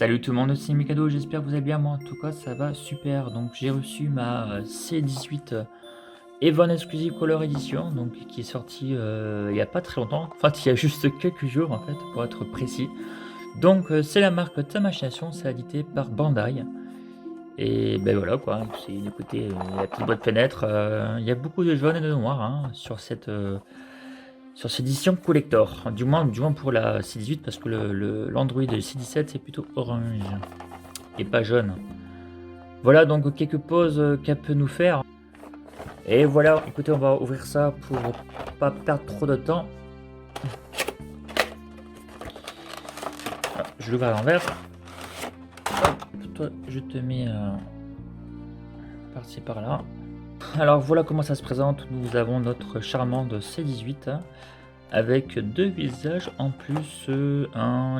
Salut tout le monde, c'est Mikado, j'espère que vous allez bien, moi en tout cas ça va super. Donc j'ai reçu ma C18 Evan Exclusive Color Edition, donc qui est sortie il n'y a pas très longtemps, enfin il y a juste quelques jours en fait pour être précis. Donc c'est la marque Tamachination, c'est édité par Bandai. Et ben voilà quoi, c'est écoutez la petite boîte fenêtre, il y a beaucoup de jaune et de noir hein, sur cette édition collector, du moins pour la C18 parce que l'Android C17 c'est plutôt orange et pas jaune. Voilà donc quelques pauses qu'elle peut nous faire. Et voilà, écoutez, on va ouvrir ça pour pas perdre trop de temps. Voilà, je l'ouvre à l'envers. Hop, toi, je te mets par-ci par-là. Alors voilà comment ça se présente. Nous avons notre charmante C18 hein, avec deux visages en plus,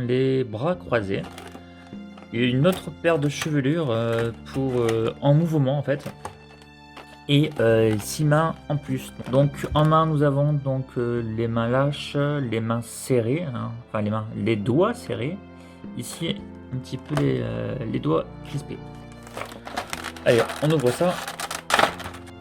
les bras croisés. Et une autre paire de chevelures pour en mouvement en fait. Et 6 mains en plus. Donc en main nous avons donc les mains lâches, les mains serrées, hein, enfin les doigts serrés. Ici un petit peu les doigts crispés. Allez, on ouvre ça.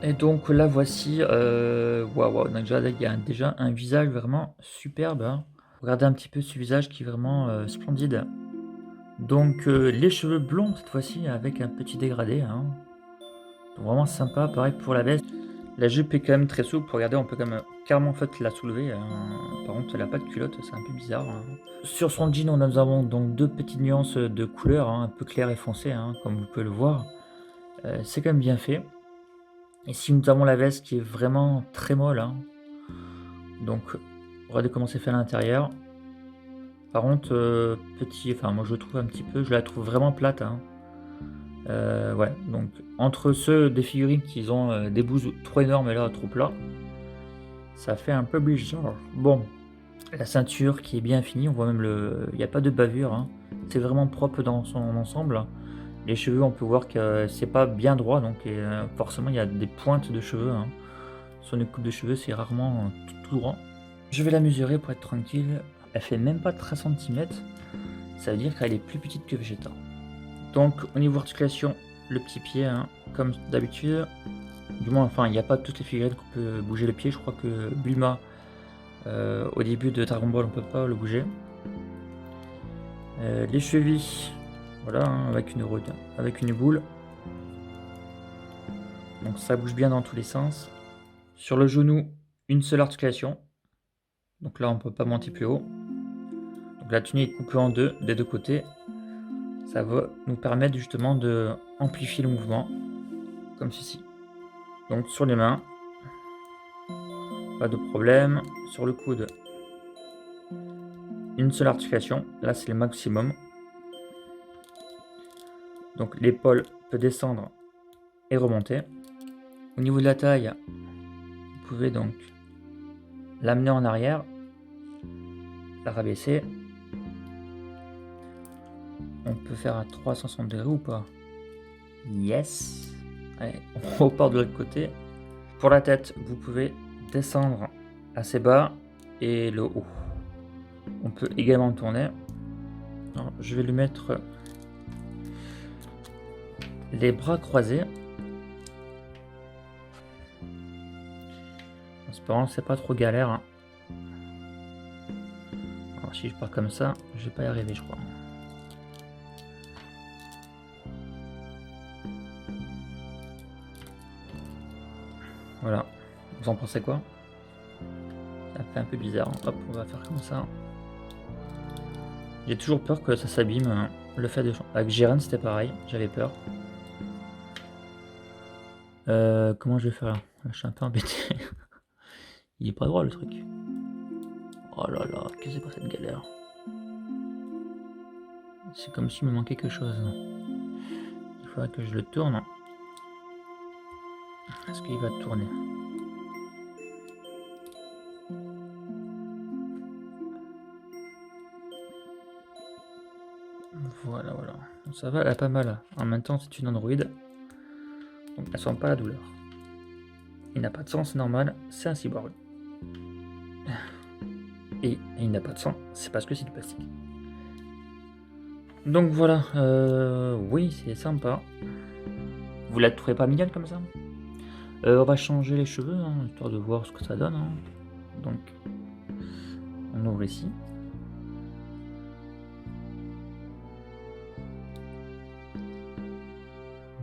Et donc là voici, waouh, donc déjà il y a déjà un visage vraiment superbe. Hein. Regardez un petit peu ce visage qui est vraiment splendide. Donc les cheveux blonds cette fois-ci avec un petit dégradé. Hein. Donc, vraiment sympa, pareil pour la veste. La jupe est quand même très souple. Regardez, on peut quand même carrément en fait la soulever. Par contre, elle n'a pas de culotte, c'est un peu bizarre. Hein. Sur son jean, nous avons donc deux petites nuances de couleurs, hein, un peu clair et foncé, hein, comme vous pouvez le voir. C'est quand même bien fait. Ici, nous avons la veste qui est vraiment très molle. Hein. Donc, regardez comment c'est fait à l'intérieur. Par contre, enfin moi je trouve un petit peu, je la trouve vraiment plate. Hein. Ouais, donc entre ceux des figurines qui ont des bouses trop énormes et là trop plats, ça fait un peu bizarre. Bon, la ceinture qui est bien finie, on voit même il n'y a pas de bavure, hein. C'est vraiment propre dans son ensemble. Les cheveux, on peut voir que c'est pas bien droit, donc forcément il y a des pointes de cheveux. Hein. Sur une coupe de cheveux, c'est rarement tout droit. Je vais la mesurer pour être tranquille. Elle fait même pas 13 cm. Ça veut dire qu'elle est plus petite que Vegeta. Donc au niveau articulation, le petit pied, hein, comme d'habitude. Du moins, enfin, il n'y a pas toutes les figurines qu'on peut bouger le pied. Je crois que Bulma, au début de Dragon Ball, on peut pas le bouger. Les chevilles, voilà, hein, avec une boule. Donc ça bouge bien dans tous les sens. Sur le genou, une seule articulation. Donc là, on peut pas monter plus haut. Donc la tenue est coupée en deux, des deux côtés. Ça va nous permettre justement de amplifier le mouvement, comme ceci. Donc sur les mains, pas de problème. Sur le coude, une seule articulation. Là, c'est le maximum. Donc l'épaule peut descendre et remonter. Au niveau de la taille, vous pouvez donc l'amener en arrière, la rabaisser. On peut faire à 360 degrés ou pas? Yes. Allez, on repart de l'autre côté. Pour la tête, vous pouvez descendre assez bas et le haut. On peut également tourner. Alors, je vais lui mettre les bras croisés. En espérant que c'est pas trop galère. Hein. Alors si je pars comme ça, je vais pas y arriver je crois. Voilà. Vous en pensez quoi? Ça fait un peu bizarre. Hein. Hop, on va faire comme ça. J'ai toujours peur que ça s'abîme. Hein. Le fait de... Avec Jiren c'était pareil, j'avais peur. Comment je vais faire là? Je suis un peu embêté. Il est pas droit le truc. Oh là là, qu'est-ce que c'est quoi cette galère? C'est comme s'il me manquait quelque chose. Il faudrait que je le tourne. Est-ce qu'il va tourner? Voilà, voilà. Ça va, elle a pas mal. En même temps, c'est une Android. Donc elle sent pas la douleur. Il n'a pas de sang, c'est normal. C'est un cyborg. Et il n'a pas de sang, c'est parce que c'est du plastique. Donc voilà, oui, c'est sympa. Vous la trouvez pas mignonne comme ça? On va changer les cheveux, hein, histoire de voir ce que ça donne, hein. Donc, on ouvre ici.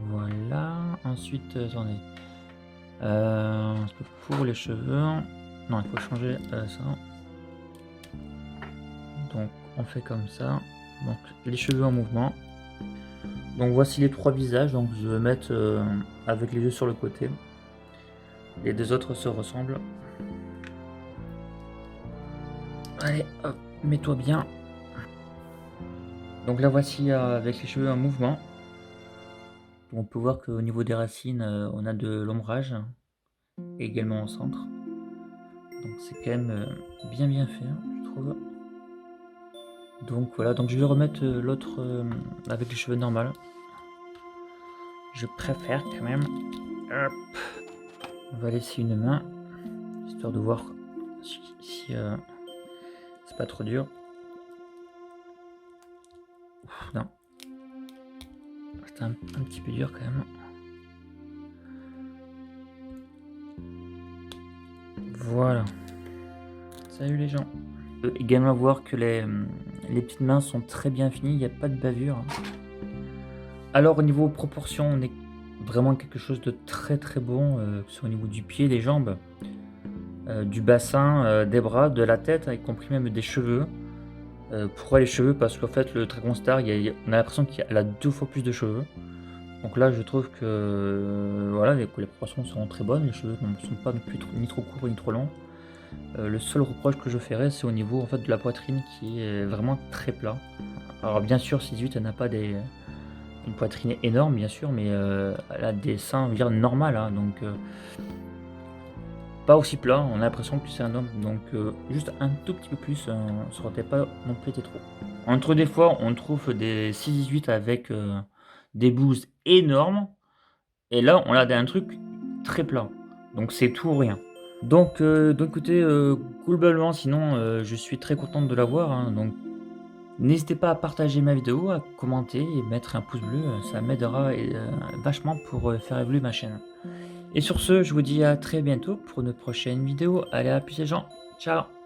Voilà, ensuite, attendez, parce que pour les cheveux, non, il faut changer, ça. Donc on fait comme ça, donc les cheveux en mouvement. Donc voici les 3 visages, donc je vais mettre, avec les yeux sur le côté. Les 2 autres se ressemblent. Allez, hop, mets-toi bien. Donc là voici, avec les cheveux en mouvement. On peut voir qu'au niveau des racines, on a de l'ombrage, également au centre. Donc c'est quand même, bien fait, hein, je trouve. Donc voilà, donc je vais remettre, l'autre, avec les cheveux normaux. Je préfère quand même. Hop. On va laisser une main, histoire de voir si c'est pas trop dur. Ouf, non. C'est un petit peu dur quand même. Voilà. Salut les gens. On peut également voir que les petites mains sont très bien finies, il n'y a pas de bavure. Alors au niveau proportion, on est vraiment quelque chose de très très bon, que ce soit au niveau du pied, des jambes, du bassin, des bras, de la tête, y compris même des cheveux. Pourquoi les cheveux? Parce qu'en fait le Dragon Star, on a l'impression qu'elle a 2 fois plus de cheveux. Donc là je trouve que voilà, les proportions sont très bonnes, les cheveux ne sont pas non plus ni trop courts ni trop longs. Le seul reproche que je ferais, c'est au niveau en fait de la poitrine qui est vraiment très plat. Alors bien sûr 6-8 elle n'a pas une poitrine énorme bien sûr, mais elle a des seins, on va dire normal, hein, donc pas aussi plat, on a l'impression que c'est un homme, donc juste un tout petit peu plus, ça aurait pas non plus été trop. Entre des fois, on trouve des 6-18 avec, des bouses énormes et là, on a un truc très plat, donc c'est tout ou rien. Donc écoutez, globalement sinon, je suis très contente de l'avoir, hein, donc n'hésitez pas à partager ma vidéo, à commenter et mettre un pouce bleu, ça m'aidera vachement pour, faire évoluer ma chaîne. Et sur ce, je vous dis à très bientôt pour une prochaine vidéo. Allez, à plus les gens, ciao!